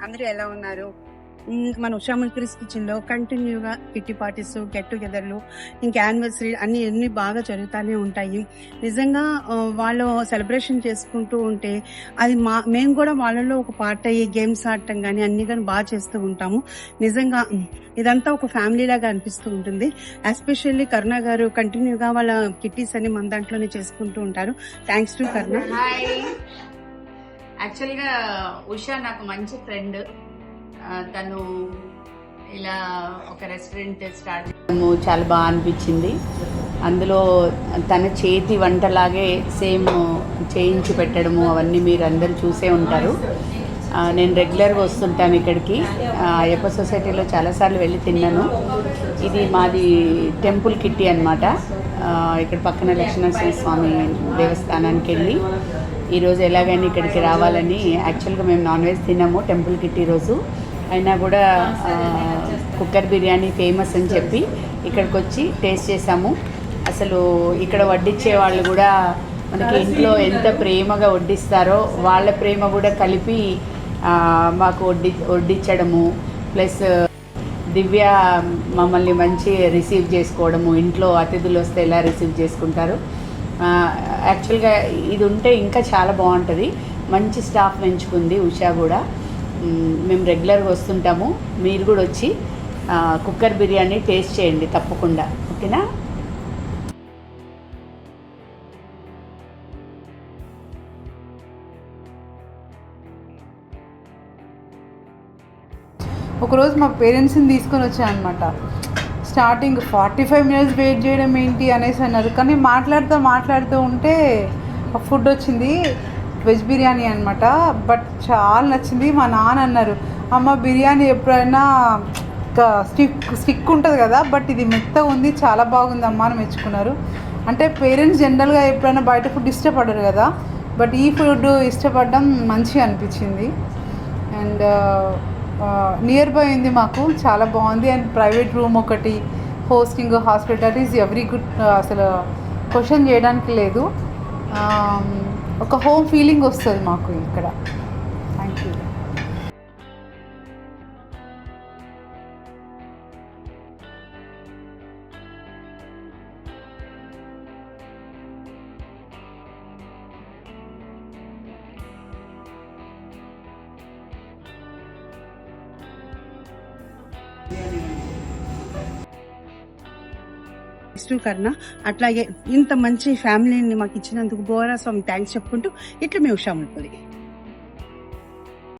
అందరూ ఎలా ఉన్నారు? మన ఉషామల్కరీస్ కిచెన్ లో కంటిన్యూగా కిట్టి పార్టీస్, గెట్ టుగెదర్లు, ఇంకా యానివర్సరీ అన్ని బాగా జరుగుతూనే ఉంటాయి. నిజంగా వాళ్ళు సెలబ్రేషన్ చేసుకుంటూ ఉంటే అది మేము కూడా వాళ్ళలో ఒక పార్ట్ అయ్యి గేమ్స్ ఆడటం కానీ అన్ని కానీ బాగా చేస్తూ ఉంటాము. నిజంగా ఇదంతా ఒక ఫ్యామిలీ లాగా అనిపిస్తూ ఉంటుంది. ఎస్పెషల్లీ కరుణ గారు కంటిన్యూగా వాళ్ళ కిట్టీస్ అన్ని మన దాంట్లోనే చేసుకుంటూ ఉంటారు. థ్యాంక్స్ టు కరుణ. యాక్చువల్గా ఉషా నాకు మంచి ఫ్రెండ్. తను ఇలా ఒక రెస్టారెంట్ స్టార్ట్ చేయడము చాలా బాగా అనిపించింది. అందులో తన చేతి వంటలాగే సేమ్ చేయించి పెట్టడము అవన్నీ మీరు అందరూ చూసే ఉంటారు. నేను రెగ్యులర్గా వస్తుంటాను ఇక్కడికి. అయ్యప్ప సొసైటీలో చాలాసార్లు వెళ్ళి తిన్నాను. ఇది మాది టెంపుల్ కిట్టి అనమాట. ఇక్కడ పక్కన లక్ష్మీనరసింహ స్వామి దేవస్థానానికి వెళ్ళి ఈరోజు ఎలాగైనా ఇక్కడికి రావాలని, యాక్చువల్గా మేము నాన్ వెజ్ తిన్నాము టెంపుల్ కిట్టి రోజు, అయినా కూడా కుక్కర్ బిర్యానీ ఫేమస్ అని చెప్పి ఇక్కడికి వచ్చి టేస్ట్ చేసాము. అసలు ఇక్కడ వడ్డించే వాళ్ళు కూడా మనకి ఇంట్లో ఎంత ప్రేమగా వడ్డిస్తారో వాళ్ళ ప్రేమ కూడా కలిపి మాకు వడ్డించడము, ప్లస్ దివ్య మమ్మల్ని మంచి రిసీవ్ చేసుకోవడము, ఇంట్లో అతిథులు వస్తే ఎలా రిసీవ్ చేసుకుంటారు. యాక్చువల్గా ఇది ఉంటే ఇంకా చాలా బాగుంటుంది. మంచి స్టాఫ్ పెంచుకుంది ఉషా కూడా. మేము రెగ్యులర్గా వస్తుంటాము. మీరు కూడా వచ్చి కుక్కర్ బిర్యానీ టేస్ట్ చేయండి తప్పకుండా, ఓకేనా? ఒకరోజు మా పేరెంట్స్ని తీసుకొని వచ్చాను అనమాట. స్టార్టింగ్ 45 minutes వెయిట్ చేయడం ఏంటి అనేసి అన్నారు. కానీ మాట్లాడుతూ ఉంటే ఫుడ్ వచ్చింది, వెజ్ బిర్యానీ అనమాట. బట్ చాలా నచ్చింది. మా నాన్న అన్నారు, అమ్మ బిర్యానీ ఎప్పుడైనా స్టిక్ ఉంటుంది కదా, బట్ ఇది మెత్తగా ఉంది, చాలా బాగుంది అమ్మ అని మెచ్చుకున్నారు. అంటే పేరెంట్స్ జనరల్గా ఎప్పుడైనా బయట ఫుడ్ ఇష్టపడరు కదా, బట్ ఈ ఫుడ్ ఇష్టపడడం మంచిగా అనిపించింది. అండ్ నియర్ బై ఉంది మాకు, చాలా బాగుంది. అండ్ ప్రైవేట్ రూమ్ ఒకటి, హోస్టింగ్, హాస్పిటాలిటీస్, ఎవ్రీ గుడ్. అసలు క్వశ్చన్ చేయడానికి లేదు. ఒక హోమ్ ఫీలింగ్ వస్తుంది మాకు ఇక్కడ. Thank you. కరుణ, అట్లాగే ఇంత మంచి ఫ్యామిలీని మాకు ఇచ్చినందుకు బోరా స్వామి థ్యాంక్స్ చెప్పుకుంటూ ఇట్లా మేము ఉషామల్కరీ.